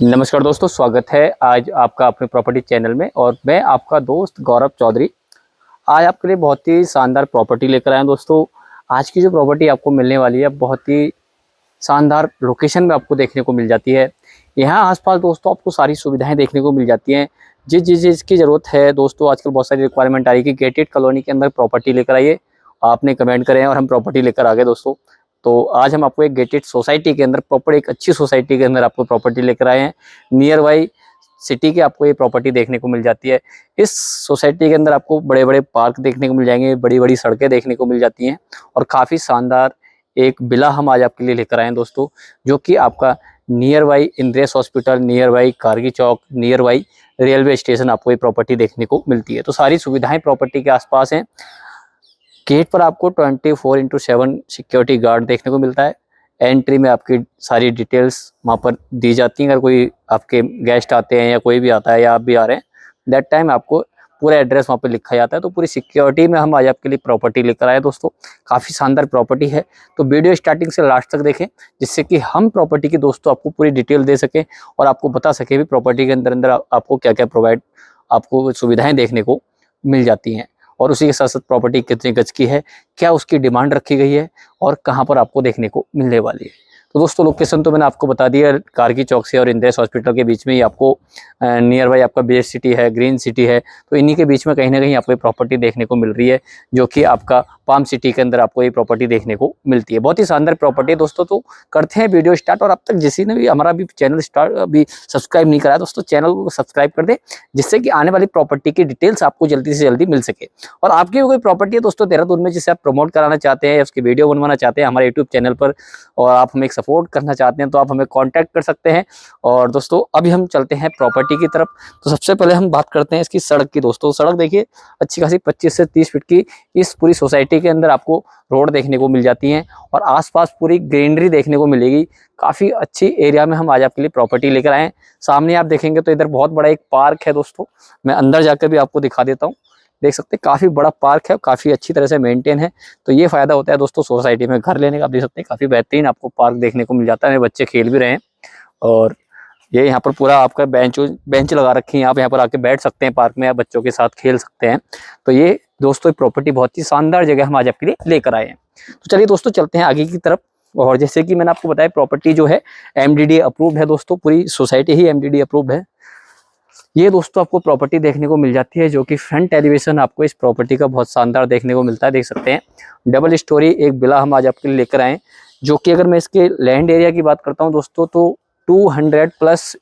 नमस्कार दोस्तों, स्वागत है आज आपका अपने प्रॉपर्टी चैनल में। और मैं आपका दोस्त गौरव चौधरी आज आपके लिए बहुत ही शानदार प्रॉपर्टी लेकर आया हूं। दोस्तों, आज की जो प्रॉपर्टी आपको मिलने वाली है बहुत ही शानदार लोकेशन में आपको देखने को मिल जाती है। यहाँ आसपास दोस्तों आपको सारी सुविधाएं देखने को मिल जाती हैं। जिस चीज़ की ज़रूरत है दोस्तों, आजकल बहुत सारी रिक्वायरमेंट आ रही है कि गेटेड कॉलोनी के अंदर प्रॉपर्टी लेकर आइए। आपने कमेंट करें और हम प्रॉपर्टी लेकर आ गए दोस्तों। तो आज हम आपको एक गेटेड सोसाइटी के अंदर, प्रॉपर एक अच्छी सोसाइटी के अंदर आपको प्रॉपर्टी लेकर आए हैं। नियर बाई सिटी के आपको ये प्रॉपर्टी देखने को मिल जाती है। इस सोसाइटी के अंदर आपको बड़े बड़े पार्क देखने को मिल जाएंगे, बड़ी बड़ी सड़कें देखने को मिल जाती हैं और काफ़ी शानदार एक विला हम आज आपके लिए लेकर आए हैं दोस्तों, जो कि आपका near by Indresh hospital, near by Kargi Chowk, near by railway station आपको ये प्रॉपर्टी देखने को मिलती है। तो सारी सुविधाएं प्रॉपर्टी के आसपास हैं। गेट पर आपको 24/7 सिक्योरिटी गार्ड देखने को मिलता है। एंट्री में आपकी सारी डिटेल्स वहाँ पर दी जाती हैं। अगर कोई आपके गेस्ट आते हैं या कोई भी आता है या आप भी आ रहे हैं, दैट टाइम आपको पूरा एड्रेस वहाँ पे लिखा जाता है। तो पूरी सिक्योरिटी में हम आज आपके लिए प्रॉपर्टी लेकर आए दोस्तों। काफ़ी शानदार प्रॉपर्टी है, तो वीडियो स्टार्टिंग से लास्ट तक देखें, जिससे कि हम प्रॉपर्टी की दोस्तों आपको पूरी डिटेल दे सकें और आपको बता सके भी प्रॉपर्टी के अंदर आपको क्या क्या प्रोवाइड, आपको सुविधाएँ देखने को मिल जाती हैं। और उसी के साथ साथ प्रॉपर्टी कितने गज की है, क्या उसकी डिमांड रखी गई है और कहाँ पर आपको देखने को मिलने वाली है। तो दोस्तों, लोकेशन तो मैंने आपको बता दिया, कारगी चौक से और इंद्रेश हॉस्पिटल के बीच में ही आपको नियर बाई आपका बेस्ट सिटी है, ग्रीन सिटी है। तो इन्हीं के बीच में कहीं ना कहीं आपको ये प्रॉपर्टी देखने को मिल रही है, जो कि आपका पाम सिटी के अंदर आपको ये प्रॉपर्टी देखने को मिलती है। बहुत ही शानदार प्रॉपर्टी है दोस्तों। तो करते हैं वीडियो स्टार्ट। और अब तक किसी ने भी हमारा भी चैनल अभी सब्सक्राइब नहीं करा दोस्तों, चैनल को सब्सक्राइब कर दे, जिससे कि आने वाली प्रॉपर्टी की डिटेल्स आपको जल्दी से जल्दी मिल सके। और आपकी कोई प्रॉपर्टी है दोस्तों देहरादून में जिसे आप प्रमोट कराना चाहते हैं या उसकी वीडियो बनवाना चाहते हैं हमारे यूट्यूब चैनल पर, और आप हमें सपोर्ट करना चाहते हैं, तो आप हमें कांटेक्ट कर सकते हैं। और दोस्तों, अभी हम चलते हैं प्रॉपर्टी की तरफ। तो सबसे पहले हम बात करते हैं इसकी सड़क की। दोस्तों, सड़क देखिए अच्छी खासी 25 से 30 फीट की इस पूरी सोसाइटी के अंदर आपको रोड देखने को मिल जाती हैं और आसपास पूरी ग्रीनरी देखने को मिलेगी। काफ़ी अच्छी एरिया में हम आज आपके लिए प्रॉपर्टी लेकर आए हैं। सामने आप देखेंगे तो इधर बहुत बड़ा एक पार्क है दोस्तों। मैं अंदर जाकर भी आपको दिखा देता हूँ। देख सकते हैं काफ़ी बड़ा पार्क है, काफ़ी अच्छी तरह से मेंटेन है। तो ये फायदा होता है दोस्तों सोसाइटी में घर लेने का। आप देख सकते हैं काफ़ी बेहतरीन आपको पार्क देखने को मिल जाता है। मेरे बच्चे खेल भी रहे हैं और ये यहाँ पर पूरा आपका बेंच लगा रखी है। आप यहाँ पर आके बैठ सकते हैं पार्क में, आप बच्चों के साथ खेल सकते हैं। तो ये दोस्तों प्रॉपर्टी बहुत ही शानदार जगह हम आज आपके लिए लेकर आए हैं। तो चलिए दोस्तों, चलते हैं आगे की तरफ। और जैसे कि मैंने आपको बताया, प्रॉपर्टी जो है MDDA अप्रूव्ड है दोस्तों, पूरी सोसाइटी ही MDDA अप्रूव्ड है। ये दोस्तों आपको प्रॉपर्टी देखने को मिल जाती है, जो कि फ्रंट एलिवेशन आपको इस प्रॉपर्टी का बहुत शानदार देखने को मिलता है। देख सकते हैं डबल स्टोरी एक विला हम आज आपके लिए लेकर आए, जो कि अगर मैं इसके लैंड एरिया की बात करता हूँ दोस्तों, तो 200+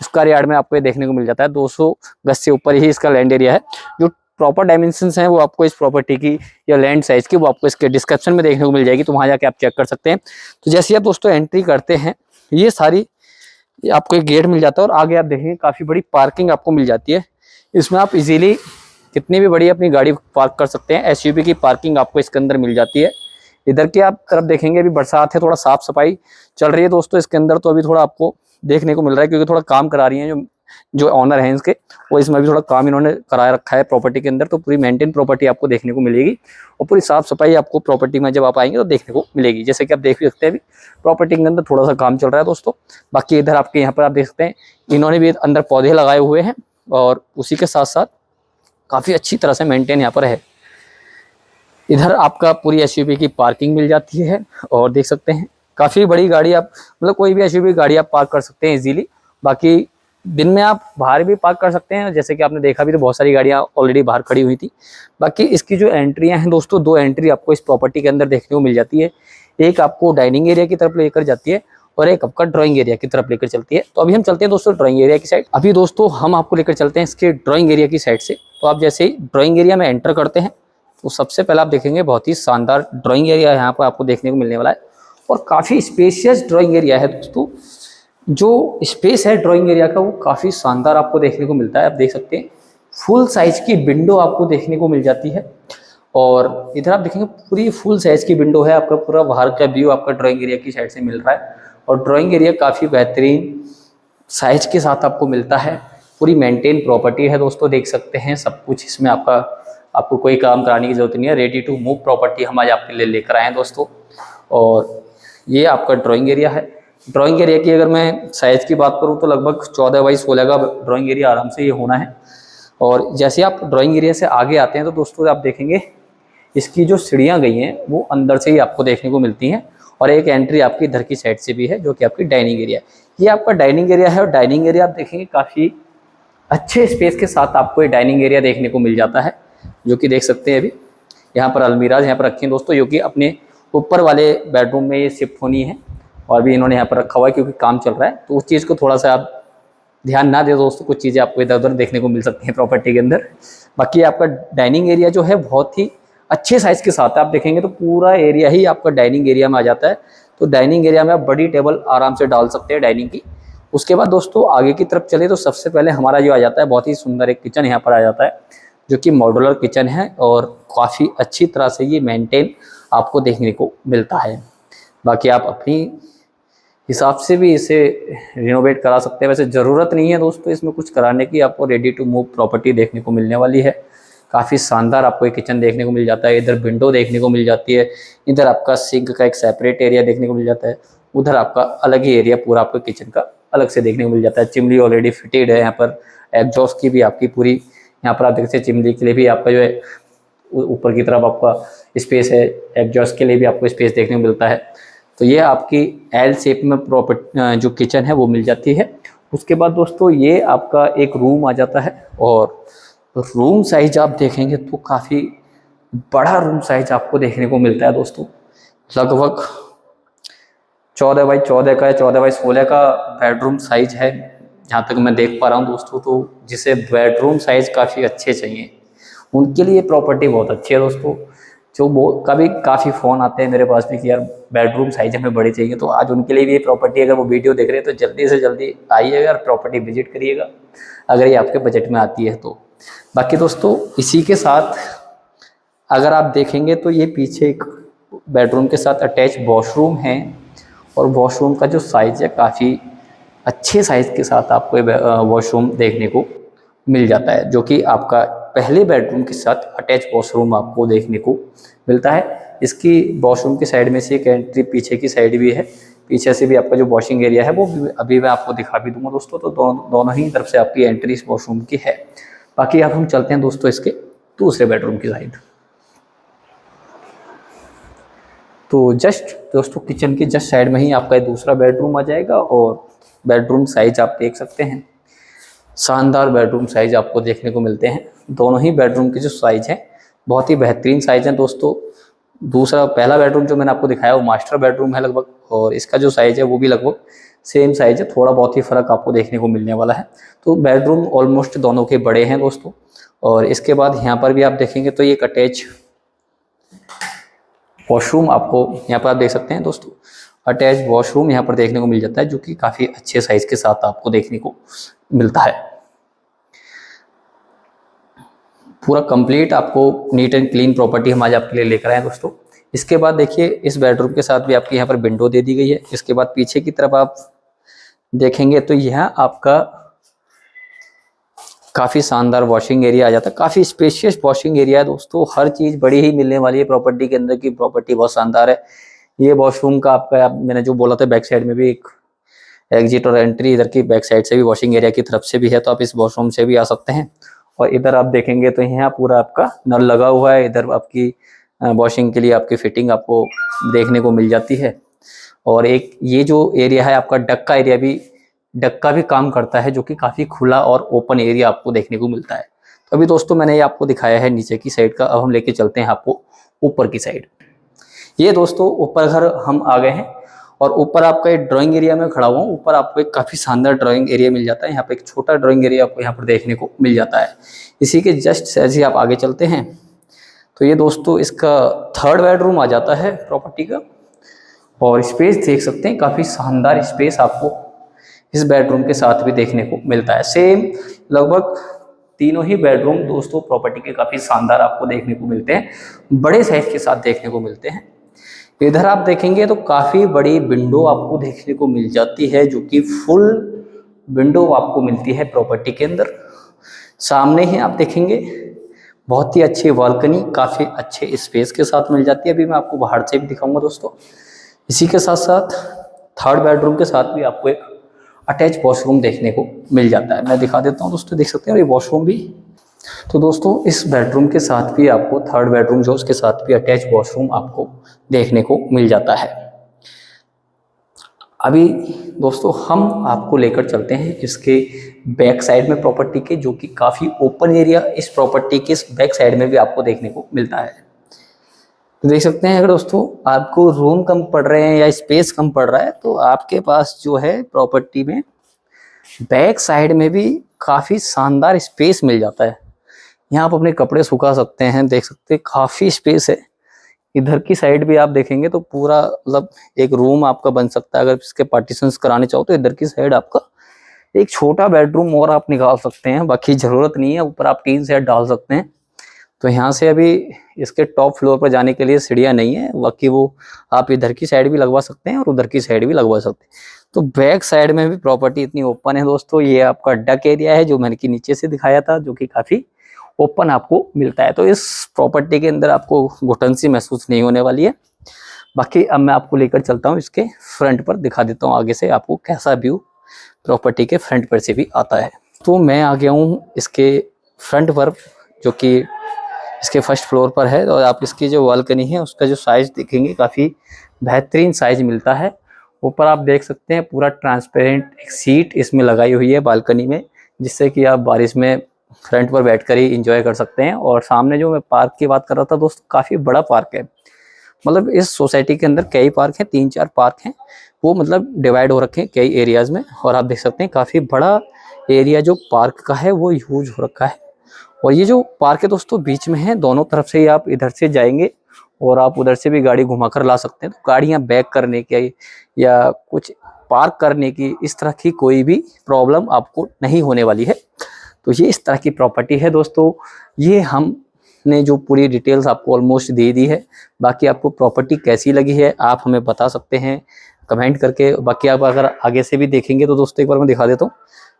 स्क्वायर यार्ड में आपको ये देखने को मिल जाता है। 200 गज से ऊपर ही इसका लैंड एरिया है। जो प्रॉपर डायमेंशंस हैं वो आपको इस प्रॉपर्टी की या लैंड साइज की, वो आपको इसके डिस्क्रिप्शन में देखने को मिल जाएगी, तो वहाँ जाके आप चेक कर सकते हैं। तो जैसे आप दोस्तों एंट्री करते हैं, ये सारी आपको एक गेट मिल जाता है और आगे आप देखेंगे काफ़ी बड़ी पार्किंग आपको मिल जाती है। इसमें आप इजीली कितनी भी बड़ी अपनी गाड़ी पार्क कर सकते हैं। SUV की पार्किंग आपको इसके अंदर मिल जाती है। इधर की आप तरफ देखेंगे, अभी बरसात है, थोड़ा साफ सफाई चल रही है दोस्तों इसके अंदर, तो अभी थोड़ा आपको देखने को मिल रहा है, क्योंकि थोड़ा काम करा रही हैं जो ऑनर हैं इसके, वो इसमें भी थोड़ा काम इन्होंने करा रखा है प्रॉपर्टी के अंदर। तो पूरी मेंटेन प्रॉपर्टी आपको देखने को मिलेगी और पूरी साफ सफाई आपको प्रॉपर्टी में जब आप आएंगे तो देखने को मिलेगी। जैसे कि आप देख भी सकते हैं, अभी प्रॉपर्टी के अंदर थोड़ा सा काम चल रहा है दोस्तों। बाकी इधर आपके यहाँ पर आप देख सकते हैं इन्होंने भी अंदर पौधे लगाए हुए हैं और उसी के साथ साथ काफ़ी अच्छी तरह से मेंटेन यहाँ पर है। इधर आपका पूरी SUV की पार्किंग मिल जाती है और देख सकते हैं काफ़ी बड़ी गाड़ी आप, मतलब कोई भी SUV गाड़ी आप पार्क कर सकते हैं इजीली। बाकी दिन में आप बाहर भी पार्क कर सकते हैं, जैसे कि आपने देखा भी तो बहुत सारी गाड़ियां ऑलरेडी बाहर खड़ी हुई थी। बाकी इसकी जो एंट्रियां हैं दोस्तों, 2 एंट्री आपको इस प्रॉपर्टी के अंदर देखने को मिल जाती है। एक आपको डाइनिंग एरिया की तरफ लेकर जाती है और एक आपका ड्राइंग एरिया की तरफ लेकर चलती है। तो अभी हम चलते हैं दोस्तों ड्राइंग एरिया की साइड। अभी दोस्तों हम आपको लेकर चलते हैं इसके ड्राइंग एरिया की साइड से। तो आप जैसे ही ड्राइंग एरिया में एंटर करते हैं तो सबसे पहले आप देखेंगे बहुत ही शानदार ड्राइंग एरिया यहाँ पर आपको देखने को मिलने वाला है और काफ़ी स्पेशियस ड्राइंग एरिया है दोस्तों। जो स्पेस है ड्राइंग एरिया का वो काफ़ी शानदार आपको देखने को मिलता है। आप देख सकते हैं फुल साइज की विंडो आपको देखने को मिल जाती है और इधर आप देखेंगे पूरी फुल साइज की विंडो है। आपका पूरा बाहर का व्यू आपका ड्राइंग एरिया की साइड से मिल रहा है और ड्राइंग एरिया काफ़ी बेहतरीन साइज के साथ आपको मिलता है। पूरी मेंटेन प्रॉपर्टी है दोस्तों, देख सकते हैं सब कुछ इसमें आपको कोई काम कराने की जरूरत नहीं है। रेडी टू मूव प्रॉपर्टी हम आज आपके लिए लेकर आए हैं दोस्तों। और ये आपका ड्राइंग एरिया है। ड्राइंग एरिया की अगर मैं साइज़ की बात करूँ तो लगभग 14 बाई 16 का ड्राइंग एरिया आराम से ये होना है। और जैसे आप ड्राइंग एरिया से आगे आते हैं तो दोस्तों आप देखेंगे इसकी जो सीढ़ियाँ गई हैं वो अंदर से ही आपको देखने को मिलती हैं और एक एंट्री आपकी इधर की साइड से भी है जो कि आपकी डाइनिंग एरिया है। ये आपका डाइनिंग एरिया है और डाइनिंग एरिया आप देखेंगे काफ़ी अच्छे स्पेस के साथ आपको ये डाइनिंग एरिया देखने को मिल जाता है, जो कि देख सकते हैं अभी यहाँ पर अलमीराज यहाँ पर रखी हैं दोस्तों, जो कि अपने ऊपर वाले बेडरूम में ये शिफ्ट होनी है और भी इन्होंने यहाँ पर रखा हुआ है क्योंकि काम चल रहा है। तो उस चीज़ को थोड़ा सा आप ध्यान ना दे दोस्तों, कुछ चीज़ें आपको इधर उधर देखने को मिल सकती हैं प्रॉपर्टी के अंदर। बाकी आपका डाइनिंग एरिया जो है बहुत ही अच्छे साइज़ के साथ आप देखेंगे तो पूरा एरिया ही आपका डाइनिंग एरिया में आ जाता है। तो डाइनिंग एरिया में आप बड़ी टेबल आराम से डाल सकते हैं डाइनिंग की। उसके बाद दोस्तों आगे की तरफ चले तो सबसे पहले हमारा जो आ जाता है बहुत ही सुंदर एक किचन यहाँ पर आ जाता है, जो कि मॉड्यूलर किचन है और काफ़ी अच्छी तरह से ये मेंटेन आपको देखने को मिलता है। बाकी आप अपनी हिसाब से भी इसे रिनोवेट करा सकते हैं। वैसे ज़रूरत नहीं है दोस्तों इसमें कुछ कराने की, आपको रेडी टू मूव प्रॉपर्टी देखने को मिलने वाली है। काफ़ी शानदार आपको एक किचन देखने को मिल जाता है। इधर विंडो देखने को मिल जाती है, इधर आपका सिंक का एक सेपरेट एरिया देखने को मिल जाता है, उधर आपका अलग ही एरिया पूरा आपको किचन का अलग से देखने को मिल जाता है। चिमनी ऑलरेडी फिटेड है यहाँ पर, एग्जॉस्ट की भी आपकी पूरी यहाँ पर आप देख सकते हैं। चिमनी के लिए भी आपका जो है ऊपर की तरफ आपका स्पेस है, एग्जॉस्ट के लिए भी आपको स्पेस देखने को मिलता है। तो ये आपकी एल शेप में जो किचन है वो मिल जाती है। उसके बाद दोस्तों ये आपका एक रूम आ जाता है और रूम साइज आप देखेंगे तो काफ़ी बड़ा रूम साइज आपको देखने को मिलता है दोस्तों। लगभग 14 बाई 14 का या 14 बाई 16 का बेडरूम साइज है जहाँ तक मैं देख पा रहा हूँ दोस्तों। तो जिसे बेडरूम साइज काफ़ी अच्छे चाहिए उनके लिए प्रॉपर्टी बहुत अच्छी है दोस्तों। जो कभी काफ़ी फ़ोन आते हैं मेरे पास भी कि यार बेडरूम साइज हमें बड़ी चाहिए, तो आज उनके लिए भी ये प्रॉपर्टी, अगर वो वीडियो देख रहे हैं तो जल्दी से जल्दी आइएगा और प्रॉपर्टी विजिट करिएगा अगर ये आपके बजट में आती है तो। बाकी दोस्तों इसी के साथ अगर आप देखेंगे तो ये पीछे एक बेडरूम के साथ अटैच वॉशरूम है और वॉशरूम का जो साइज़ है काफ़ी अच्छे साइज़ के साथ आपको वॉशरूम देखने को मिल जाता है, जो कि आपका पहले बेडरूम के साथ अटैच वॉशरूम आपको देखने को मिलता है। इसकी वॉशरूम की साइड में से एक एंट्री पीछे की साइड भी है, पीछे से भी आपका जो वॉशिंग एरिया है वो अभी मैं आपको दिखा भी दूंगा दोस्तों। तो दोनों ही तरफ से आपकी एंट्री इस वॉशरूम की है। बाकी अब हम चलते हैं दोस्तों इसके दूसरे बेडरूम की साइड। तो जस्ट दोस्तों किचन के जस्ट साइड में ही आपका दूसरा बेडरूम आ जाएगा और बेडरूम साइज आप देख सकते हैं, शानदार बेडरूम साइज आपको देखने को मिलते हैं। दोनों ही बेडरूम के जो साइज है बहुत ही बेहतरीन साइज है दोस्तों। पहला बेडरूम जो मैंने आपको दिखाया वो मास्टर बेडरूम है लगभग, और इसका जो साइज है वो भी लगभग सेम साइज है, थोड़ा बहुत ही फ़र्क आपको देखने को मिलने वाला है। तो बेडरूम ऑलमोस्ट दोनों के बड़े हैं दोस्तों। और इसके बाद यहाँ पर भी आप देखेंगे तो ये अटैच वॉशरूम आपको यहाँ पर आप देख सकते हैं दोस्तों। अटैच वॉशरूम यहाँ पर देखने को मिल जाता है, जो कि काफ़ी अच्छे साइज के साथ आपको देखने को मिलता है। पूरा कंप्लीट आपको नीट एंड क्लीन प्रॉपर्टी हम आज आपके लिए लेकर आए हैं दोस्तों। इसके बाद देखिए इस बेडरूम के साथ भी आपकी यहाँ पर विंडो दे दी गई है। इसके बाद पीछे की तरफ आप देखेंगे तो यह आपका काफ़ी शानदार वॉशिंग एरिया आ जाता है। काफ़ी स्पेशियस वॉशिंग एरिया है दोस्तों, हर चीज़ बड़ी ही मिलने वाली है प्रॉपर्टी के अंदर की। प्रॉपर्टी बहुत शानदार है। ये वॉशरूम का आपका मैंने जो बोला था बैक साइड में भी एक एग्जिट और एंट्री इधर की बैक साइड से भी वॉशिंग एरिया की तरफ से भी है, तो आप इस वॉशरूम से भी आ सकते हैं। और इधर आप देखेंगे तो यहाँ पूरा आपका नल लगा हुआ है, इधर आपकी वॉशिंग के लिए आपकी फिटिंग आपको देखने को मिल जाती है। और एक ये जो एरिया है आपका डक का एरिया भी डक का भी काम करता है, जो कि काफ़ी खुला और ओपन एरिया आपको देखने को मिलता है। तो अभी दोस्तों मैंने ये आपको दिखाया है नीचे की साइड का, अब हम लेके चलते हैं आपको ऊपर की साइड। ये दोस्तों ऊपर घर हम आ गए हैं और ऊपर आपका एक ड्राइंग एरिया में खड़ा हुआ हूँ। ऊपर आपको एक काफ़ी शानदार ड्राइंग एरिया मिल जाता है। यहाँ पे एक छोटा ड्राइंग एरिया आपको यहाँ पर देखने को मिल जाता है। इसी के जस्ट ऐसे ही आप आगे चलते हैं तो ये दोस्तों इसका 3rd बेडरूम आ जाता है प्रॉपर्टी का। और स्पेस देख सकते हैं, काफ़ी शानदार स्पेस आपको इस बेडरूम के साथ भी देखने को मिलता है। सेम लगभग तीनों ही बेडरूम दोस्तों प्रॉपर्टी के काफ़ी शानदार आपको देखने को मिलते हैं, बड़े साइज के साथ देखने को मिलते हैं। इधर आप देखेंगे तो काफ़ी बड़ी विंडो आपको देखने को मिल जाती है, जो कि फुल विंडो आपको मिलती है प्रॉपर्टी के अंदर। सामने ही आप देखेंगे बहुत ही अच्छी बालकनी काफ़ी अच्छे स्पेस के साथ मिल जाती है। अभी मैं आपको बाहर से भी दिखाऊंगा दोस्तों। इसी के साथ साथ 3rd बेडरूम के साथ भी आपको एक अटैच वॉशरूम देखने को मिल जाता है। मैं दिखा देता हूँ दोस्तों, देख सकते हैं, और ये वॉशरूम भी। तो दोस्तों इस बेडरूम के साथ भी आपको 3rd बेडरूम जो उसके साथ भी अटैच वॉशरूम आपको देखने को मिल जाता है। अभी दोस्तों हम आपको लेकर चलते हैं इसके बैक साइड में प्रॉपर्टी के, जो कि काफ़ी ओपन एरिया इस प्रॉपर्टी के इस बैक साइड में भी आपको देखने को मिलता है। तो देख सकते हैं अगर दोस्तों आपको रूम कम पड़ रहे हैं या स्पेस कम पड़ रहा है तो आपके पास जो है प्रॉपर्टी में बैक साइड में भी काफ़ी शानदार स्पेस मिल जाता है। यहाँ आप अपने कपड़े सुखा सकते हैं, देख सकते हैं काफ़ी स्पेस है। इधर की साइड भी आप देखेंगे तो पूरा मतलब एक रूम आपका बन सकता है। अगर इसके पार्टीशंस कराने चाहो तो इधर की साइड आपका एक छोटा बेडरूम और आप निकाल सकते हैं, बाकी ज़रूरत नहीं है। ऊपर आप टीन सेट डाल सकते हैं। तो यहाँ से अभी इसके टॉप फ्लोर पर जाने के लिए सीढ़ियाँ नहीं है, बाकी वो आप इधर की साइड भी लगवा सकते हैं और उधर की साइड भी लगवा सकते हैं। तो बैक साइड में भी प्रॉपर्टी इतनी ओपन है दोस्तों। ये आपका डक एरिया है जो मैंने कि नीचे से दिखाया था, जो कि काफ़ी ओपन आपको मिलता है। तो इस प्रॉपर्टी के अंदर आपको घुटन सी महसूस नहीं होने वाली है। बाकी अब मैं आपको लेकर चलता हूँ इसके फ्रंट पर, दिखा देता हूँ आगे से आपको कैसा व्यू प्रॉपर्टी के फ्रंट पर से भी आता है। तो मैं आ गया हूँ इसके फ्रंट पर, जो कि इसके 1st फ्लोर पर है। और आप इसकी जो बालकनी है उसका जो साइज़ देखेंगे काफ़ी बेहतरीन साइज़ मिलता है। ऊपर आप देख सकते हैं पूरा ट्रांसपेरेंट एक सीट इसमें लगाई हुई है बालकनी में, जिससे कि आप बारिश में फ्रंट पर बैठकर ही एंजॉय कर सकते हैं। और सामने जो मैं पार्क की बात कर रहा था दोस्तों, काफ़ी बड़ा पार्क है। मतलब इस सोसाइटी के अंदर कई पार्क हैं, 3-4 पार्क हैं, वो मतलब डिवाइड हो रखे हैं कई एरियाज़ में। और आप देख सकते हैं काफ़ी बड़ा एरिया जो पार्क का है वो यूज हो रखा है। और ये जो पार्क है दोस्तों बीच में है, दोनों तरफ से ही आप इधर से जाएंगे और आप उधर से भी गाड़ी घुमाकर ला सकते हैं। तो गाड़ियाँ बैक करने की या कुछ पार्क करने की इस तरह की कोई भी प्रॉब्लम आपको नहीं होने वाली है। तो ये इस तरह की प्रॉपर्टी है दोस्तों। ये हमने जो पूरी डिटेल्स आपको ऑलमोस्ट दे दी है। बाकी आपको प्रॉपर्टी कैसी लगी है आप हमें बता सकते हैं कमेंट करके। बाकी आप अगर आगे से भी देखेंगे तो दोस्तों एक बार मैं दिखा देता हूँ।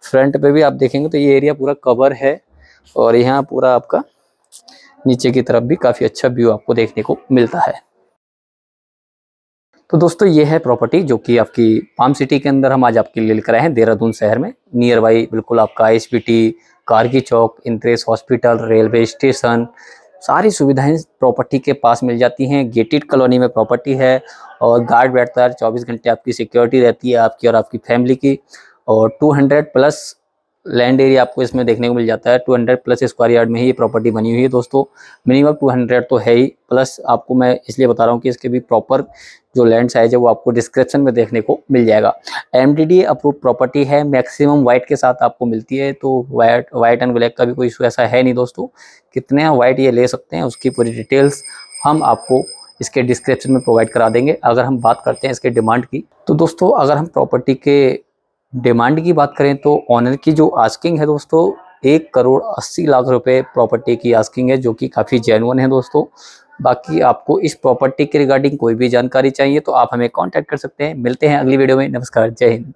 फ्रंट पे भी आप देखेंगे तो ये एरिया पूरा कवर है और यहाँ पूरा आपका नीचे की तरफ भी काफ़ी अच्छा व्यू आपको देखने को मिलता है। तो दोस्तों ये है प्रॉपर्टी जो कि आपकी पाम सिटी के अंदर हम आज आपके लिए लेकर आए हैं, देहरादून शहर में। नियर बाई बिल्कुल आपका ISBT, कारगी चौक, इंद्रेश हॉस्पिटल, रेलवे स्टेशन, सारी सुविधाएं प्रॉपर्टी के पास मिल जाती हैं। गेटेड कॉलोनी में प्रॉपर्टी है और गार्ड बैठता है, 24 घंटे आपकी सिक्योरिटी रहती है आपकी और आपकी फैमिली की। और 200+ लैंड एरिया आपको इसमें देखने को मिल जाता है। 200+ स्क्वायर यार्ड में ही ये प्रॉपर्टी बनी हुई है दोस्तों। मिनिमम 200 तो है ही, प्लस आपको मैं इसलिए बता रहा हूँ कि इसके भी प्रॉपर जो लैंड साइज है वो आपको डिस्क्रिप्शन में देखने को मिल जाएगा। MDDA अप्रूव प्रॉपर्टी है, मैक्सिमम वाइट के साथ आपको मिलती है। तो वाइट एंड ब्लैक का भी कोई इशू ऐसा है नहीं दोस्तों। कितने वाइट ये ले सकते हैं उसकी पूरी डिटेल्स हम आपको इसके डिस्क्रिप्शन में प्रोवाइड करा देंगे। अगर हम बात करते हैं इसके डिमांड की, तो दोस्तों अगर हम प्रॉपर्टी के डिमांड की बात करें तो ऑनर की जो आस्किंग है दोस्तों 1,80,00,000 रुपए प्रॉपर्टी की आस्किंग है, जो कि काफ़ी जेन्युइन है दोस्तों। बाकी आपको इस प्रॉपर्टी के रिगार्डिंग कोई भी जानकारी चाहिए तो आप हमें कांटेक्ट कर सकते हैं। मिलते हैं अगली वीडियो में। नमस्कार, जय हिंद।